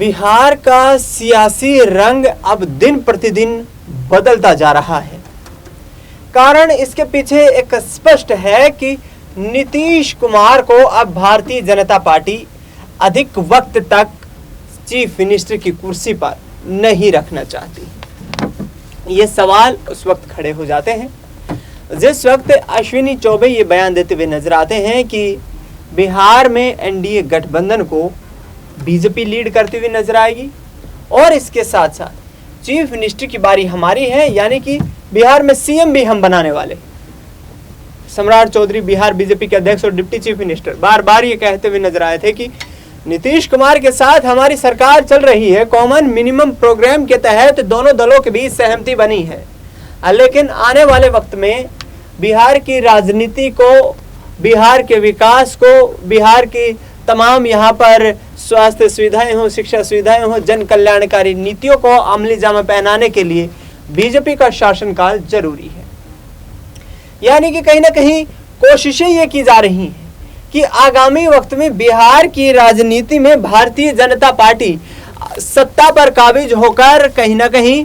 बिहार का सियासी रंग अब दिन प्रतिदिन बदलता जा रहा है। कारण इसके पीछे एक स्पष्ट है कि नीतीश कुमार को अब भारतीय जनता पार्टी अधिक वक्त तक चीफ मिनिस्टर की कुर्सी पर नहीं रखना चाहती। ये सवाल उस वक्त खड़े हो जाते हैं जिस वक्त अश्विनी चौबे ये बयान देते हुए नजर आते हैं कि बिहार में एनडीए गठबंधन को बीजेपी लीड करती हुई नजर आएगी और इसके साथ साथ चीफ मिनिस्टर की बारी हमारी है, यानी कि बिहार में सीएम भी हम बनाने वाले। सम्राट चौधरी बिहार बीजेपी के अध्यक्ष और डिप्टी चीफ मिनिस्टर बार बार ये कहते हुए नजर आए थे कि नीतीश कुमार के साथ हमारी सरकार चल रही है, कॉमन मिनिमम प्रोग्राम के तहत दोनों दलों के बीच सहमति बनी है। लेकिन आने वाले वक्त में बिहार की राजनीति को, बिहार के विकास को, बिहार की तमाम यहाँ पर स्वास्थ्य सुविधाएं हो, शिक्षा सुविधाएं हो, जन कल्याणकारी नीतियों को अमली जामा पहनाने के लिए बीजेपी का शासनकाल जरूरी है। यानी कि कहीं ना कहीं कोशिशें ये की जा रही हैं कि आगामी वक्त में बिहार की राजनीति में भारतीय जनता पार्टी सत्ता पर काबिज होकर कहीं ना कहीं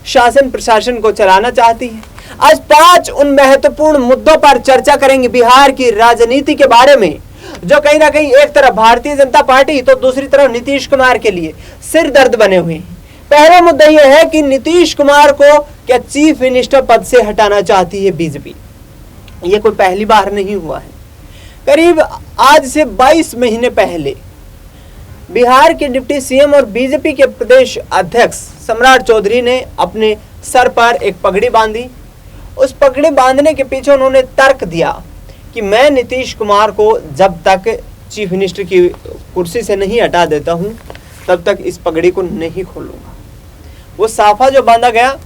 शासन प्रशासन को चलाना चाहती है। आज 5 उन महत्वपूर्ण मुद्दों पर चर्चा करेंगे बिहार की राजनीति के बारे में, जो कहीं ना कहीं एक तरफ भारतीय जनता पार्टी तो दूसरी तरफ नीतीश कुमार के लिए सिर दर्द बने हुए हैं। पहला मुद्दा यह है कि नीतीश कुमार को क्या चीफ मिनिस्टर पद से हटाना चाहती है बीजेपी। यह कोई पहली बार नहीं हुआ है। करीब आज से 22 महीने पहले बिहार के डिप्टी सीएम और बीजेपी के प्रदेश अध्यक्ष सम्राट चौधरी ने अपने सर पर एक पगड़ी बांधी। उस पगड़ी बांधने के पीछे उन्होंने तर्क दिया कि मैं नीतीश कुमार को जब तक चीफ मिनिस्टर की कुर्सी से नहीं हटा देता हूं तब तक इस पगड़ी को नहीं खोलूंगा। वो साफा जो बांधा गया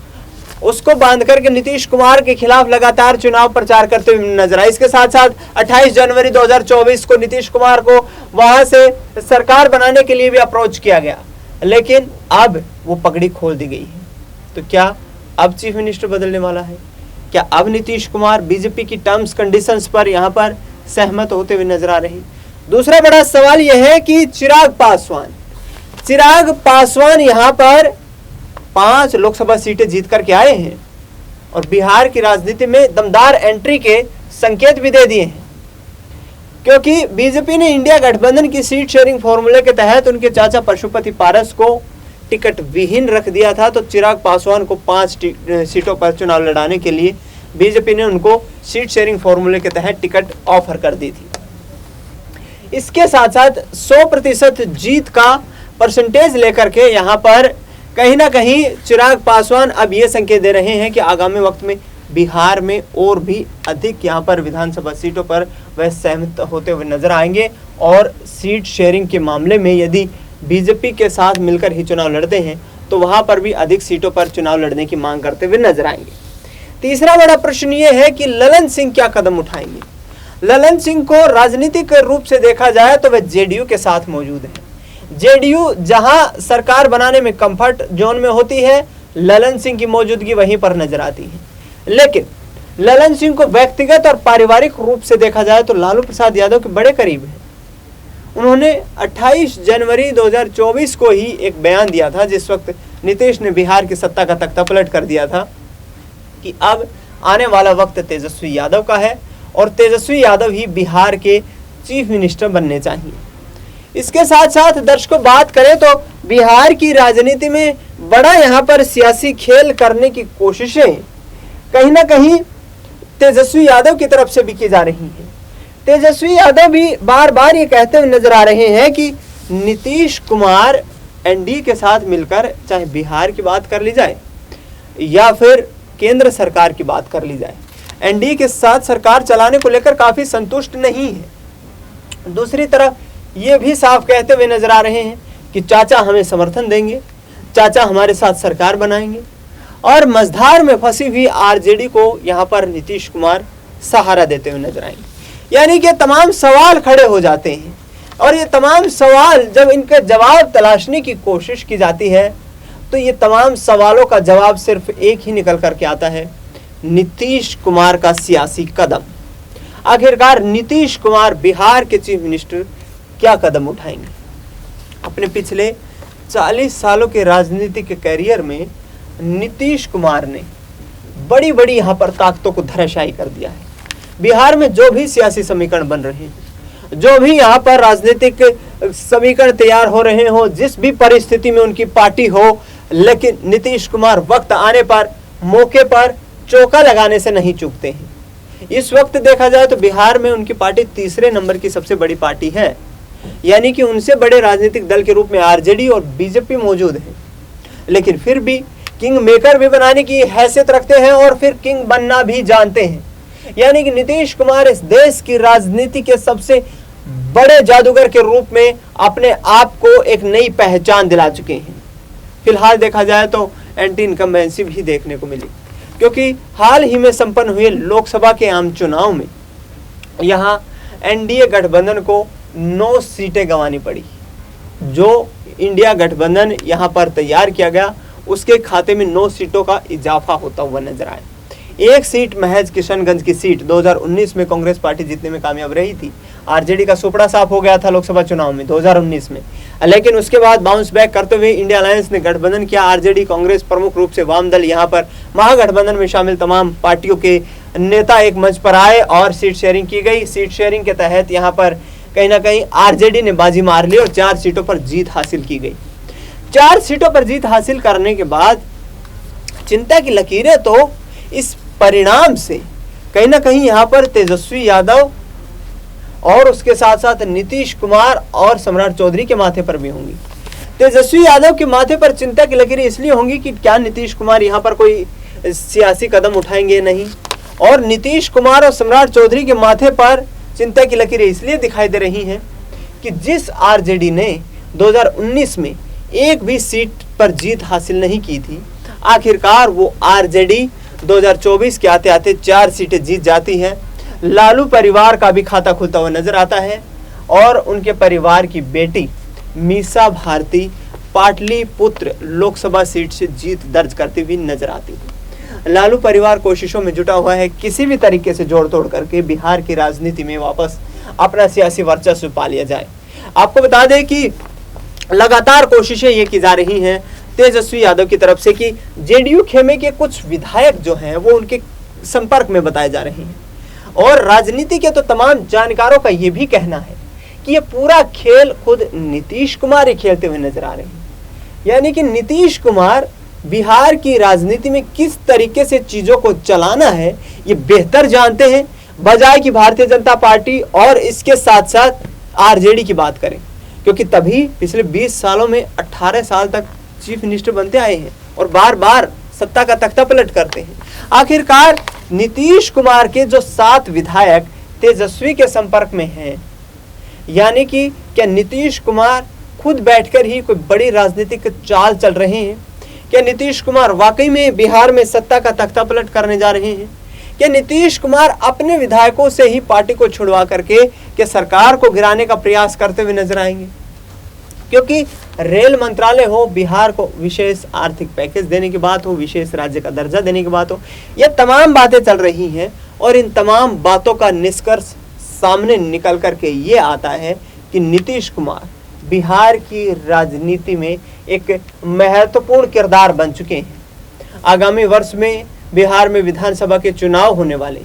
उसको बांध करके नीतीश कुमार के खिलाफ लगातार चुनाव प्रचार करते हुए नजर आए। इसके साथ साथ 28 जनवरी 2024 को नीतीश कुमार को वहां से सरकार बनाने के लिए भी अप्रोच किया गया, लेकिन अब वो पगड़ी खोल दी गई है। तो क्या अब चीफ मिनिस्टर बदलने वाला है? क्या अब नीतीश कुमार बीजेपी की टर्म्स कंडीशंस पर यहाँ पर सहमत होते हुए नजर आ रहे? दूसरा बड़ा सवाल यह है कि चिराग पासवान यहाँ पर 5 लोकसभा सीटें जीत करके आए हैं और बिहार की राजनीति में दमदार एंट्री के संकेत भी दे दिए हैं, क्योंकि बीजेपी ने इंडिया गठबंधन की सीट शेयरिंग फॉर्मूले के तहत उनके चाचा पशुपति पारस को टिकट विहीन रख दिया था। तो चिराग पासवान को 5 सीटों पर चुनाव लड़ाने के लिए बीजेपी ने उनको सीट शेयरिंग फॉर्मूले के तहत टिकट ऑफर कर दी थी। इसके साथ साथ 100% जीत का परसेंटेज लेकर के यहाँ पर कहीं ना कहीं चिराग पासवान अब ये संकेत दे रहे हैं कि आगामी वक्त में बिहार में और भी अधिक यहाँ पर विधानसभा सीटों पर वह सहमत होते हुए नजर आएंगे और सीट शेयरिंग के मामले में यदि बीजेपी के साथ मिलकर ही चुनाव लड़ते हैं तो वहां पर भी अधिक सीटों पर चुनाव लड़ने की मांग करते हुए नजर आएंगे। तीसरा बड़ा प्रश्न ये है कि ललन सिंह क्या कदम उठाएंगे। ललन सिंह को राजनीतिक रूप से देखा जाए तो वह जेडीयू के साथ मौजूद है। जेडीयू जहां सरकार बनाने में कंफर्ट जोन में होती है, ललन सिंह की मौजूदगी वहीं पर नजर आती है। लेकिन ललन सिंह को व्यक्तिगत और पारिवारिक रूप से देखा जाए तो लालू प्रसाद यादव के बड़े करीब है। उन्होंने 28 जनवरी 2024 को ही एक बयान दिया था, जिस वक्त नीतीश ने बिहार की सत्ता का तख्ता पलट कर दिया था कि अब आने वाला वक्त तेजस्वी यादव का है और तेजस्वी यादव ही बिहार के चीफ मिनिस्टर बनने चाहिए। इसके साथ साथ दर्शकों बात करें तो बिहार की राजनीति में बड़ा यहाँ पर सियासी खेल करने की कोशिशें कहीं ना कहीं तेजस्वी यादव की तरफ से भी की जा रही हैं। तेजस्वी यादव भी बार बार ये कहते हुए नजर आ रहे हैं कि नीतीश कुमार एनडीए के साथ मिलकर चाहे बिहार की बात कर ली जाए या फिर केंद्र सरकार की बात कर ली जाए, एनडीए के साथ सरकार चलाने को लेकर काफी संतुष्ट नहीं है। दूसरी तरफ ये भी साफ कहते हुए नजर आ रहे हैं कि चाचा हमें समर्थन देंगे, चाचा हमारे साथ सरकार बनाएंगे और मझधार में फंसी हुई आरजेडी को यहाँ पर नीतीश कुमार सहारा देते हुए नजर आएंगे। यानी कि तमाम सवाल खड़े हो जाते हैं और ये तमाम सवाल जब इनके जवाब तलाशने की कोशिश की जाती है तो ये तमाम सवालों का जवाब सिर्फ एक ही निकल करके आता है, नीतीश कुमार का सियासी कदम। आखिरकार नीतीश कुमार बिहार के चीफ मिनिस्टर क्या कदम उठाएंगे? अपने पिछले 40 सालों के राजनीतिक करियर में नीतीश कुमार ने बड़ी बड़ी यहाँ पर ताकतों को धराशायी कर दिया है। बिहार में जो भी सियासी समीकरण बन रहे हैं, जो भी यहाँ पर राजनीतिक समीकरण तैयार हो रहे हो, जिस भी परिस्थिति में उनकी पार्टी हो, लेकिन नीतीश कुमार वक्त आने पर, मौके पर चौका लगाने से नहीं चूकते हैं। इस वक्त देखा जाए तो बिहार में उनकी पार्टी तीसरे नंबर की सबसे बड़ी पार्टी है, यानी कि उनसे बड़े राजनीतिक दल के रूप में आरजेडी और बीजेपी मौजूद है, लेकिन फिर भी किंग मेकर भी बनाने की हैसियत रखते हैं और फिर किंग बनना भी जानते हैं। यानी कि नीतीश कुमार इस देश की राजनीति के सबसे बड़े जादूगर के रूप में अपने आप को एक नई पहचान दिला चुके हैं। फिलहाल देखा जाए तो एंटी इनकम्बेंसी भी देखने को मिली, क्योंकि हाल ही में संपन्न हुए लोकसभा के आम चुनाव में यहाँ एनडीए गठबंधन को 9 सीटें गंवानी पड़ी। जो इंडिया गठबंधन यहाँ पर तैयार किया गया, उसके खाते में 9 सीटों का इजाफा होता हुआ नजर आया। एक सीट महज किशनगंज की सीट 2019 में कांग्रेस पार्टी जीतने में कामयाब रही थी। आरजेडी का सुपड़ा साफ हो गया था लोकसभा चुनाव में 2019 में, लेकिन उसके बाद बाउंस बैक करते हुए इंडिया अलायंस ने गठबंधन किया। आरजेडी, कांग्रेस, प्रमुख रूप से वाम दल, यहाँ पर महागठबंधन में शामिल तमाम पार्टियों के नेता एक मंच पर आए और सीट शेयरिंग की गई। सीट शेयरिंग के तहत यहाँ पर कहीं ना कहीं आरजेडी ने बाजी मार ली और 4 सीटों पर जीत हासिल की गई। 4 सीटों पर जीत हासिल करने के बाद चिंता की लकीरें तो इस परिणाम से कहीं ना कहीं यहाँ पर तेजस्वी यादव और उसके साथ साथ नीतीश कुमार और सम्राट चौधरी के माथे पर भी होंगी। तेजस्वी यादव के माथे पर चिंता की लकीरें इसलिए होंगी कि क्या नीतीश कुमार यहाँ पर कोई सियासी कदम उठाएंगे नहीं, और नीतीश कुमार और सम्राट चौधरी के माथे पर चिंता की लकीरें इसलिए दिखाई दे रही हैं कि जिस आरजेडी ने 2019 में एक भी सीट पर जीत हासिल नहीं की थी, आखिरकार वो आरजेडी 2024 के आते आते 4 सीटें जीत जाती है। लालू परिवार का भी खाता खुलता हुआ नजर आता है और उनके परिवार की बेटी मीसा भारती पाटलिपुत्र लोकसभा सीट से जीत दर्ज करती हुई नजर आती है। लालू परिवार कोशिशों में जुटा हुआ है किसी भी तरीके से जोड़ तोड़ करके बिहार की राजनीति में वापस अपना सियासी वर्चस्व पा लिया जाए। आपको बता दें कि लगातार कोशिशें ये की जा रही हैं तेजस्वी यादव की तरफ से कि जेडीयू खेमे के कुछ विधायक जो हैं वो उनके संपर्क में बताए जा रहे हैं, और राजनीति के तो तमाम जानकारों का ये भी कहना है कि ये पूरा खेल खुद नीतीश कुमार ही खेलते हुए नजर आ रहे हैं। यानी कि नीतीश कुमार बिहार की राजनीति में किस तरीके से चीजों को चलाना है ये बेहतर जानते हैं, बजाय कि भारतीय जनता पार्टी और इसके साथ साथ आरजेडी की बात करें, क्योंकि तभी पिछले 20 सालों में 18 साल तक चीफ मिनिस्टर बनते आए हैं और बार बार सत्ता का तख्ता पलट करते हैं। आखिरकार नीतीश कुमार के जो 7 विधायक तेजस्वी के संपर्क में हैं, यानी कि क्या नीतीश कुमार खुद बैठकर ही कोई बड़ी राजनीतिक चाल चल रहे हैं? क्या नीतीश कुमार वाकई में बिहार में सत्ता का तख्ता पलट करने जा रहे हैं? क्या नीतीश कुमार अपने विधायकों से ही पार्टी को छुड़वा करके क्या सरकार को गिराने का प्रयास करते हुए नजर आएंगे? क्योंकि रेल मंत्रालय हो, बिहार को विशेष आर्थिक पैकेज देने की बात हो, विशेष राज्य का दर्जा देने की बात हो, ये तमाम बातें चल रही हैं और इन तमाम बातों का निष्कर्ष सामने निकल करके ये आता है कि नीतीश कुमार बिहार की राजनीति में एक महत्वपूर्ण किरदार बन चुके हैं। आगामी वर्ष में बिहार में विधानसभा के चुनाव होने वाले,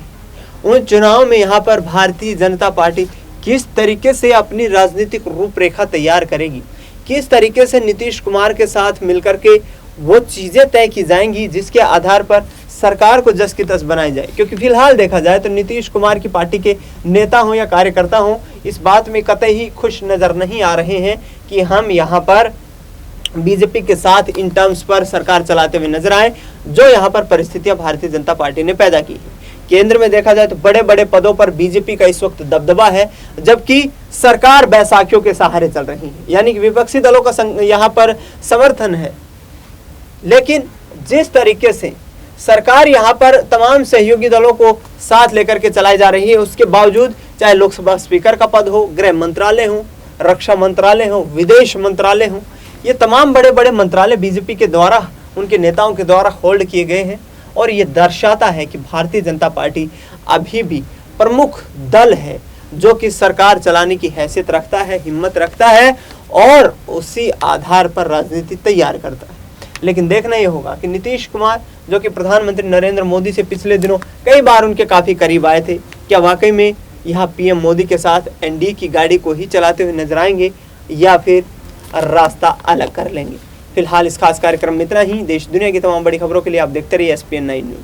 उन चुनाव में यहाँ पर भारतीय जनता पार्टी किस तरीके से अपनी राजनीतिक रूपरेखा तैयार करेगी, किस तरीके से नीतीश कुमार के साथ मिलकर के वो चीजें तय की जाएंगी जिसके आधार पर सरकार को जस की तस बनाई जाए। क्योंकि फिलहाल देखा जाए तो नीतीश कुमार की पार्टी के नेता हो या कार्यकर्ता हो, इस बात में कतई ही खुश नजर नहीं आ रहे हैं कि हम यहाँ पर बीजेपी के साथ इन टर्म्स पर सरकार चलाते हुए नजर आए, जो यहाँ पर परिस्थितियां भारतीय जनता पार्टी ने पैदा की है। केंद्र में देखा जाए तो बड़े बड़े पदों पर बीजेपी का इस वक्त दबदबा है, जबकि सरकार बैसाखियों के सहारे चल रही है, यानी कि विपक्षी दलों का यहाँ पर समर्थन है। लेकिन जिस तरीके से सरकार यहाँ पर तमाम सहयोगी दलों को साथ लेकर के चलाई जा रही है, उसके बावजूद चाहे लोकसभा स्पीकर का पद हो, गृह मंत्रालय हो, रक्षा मंत्रालय हो, विदेश मंत्रालय हो, ये तमाम बड़े बड़े मंत्रालय बीजेपी के द्वारा, उनके नेताओं के द्वारा होल्ड किए गए हैं। और ये दर्शाता है कि भारतीय जनता पार्टी अभी भी प्रमुख दल है जो कि सरकार चलाने की हैसियत रखता है, हिम्मत रखता है और उसी आधार पर राजनीति तैयार करता है। लेकिन देखना ये होगा कि नीतीश कुमार, जो कि प्रधानमंत्री नरेंद्र मोदी से पिछले दिनों कई बार उनके काफ़ी करीब आए थे, क्या वाकई में यहाँ पीएम मोदी के साथ एनडीए की गाड़ी को ही चलाते हुए नजर आएंगे या फिर रास्ता अलग कर लेंगे। फिलहाल इस खास कार्यक्रम में इतना ही। देश दुनिया की तमाम बड़ी खबरों के लिए आप देखते रहिए SPN 9 न्यूज़।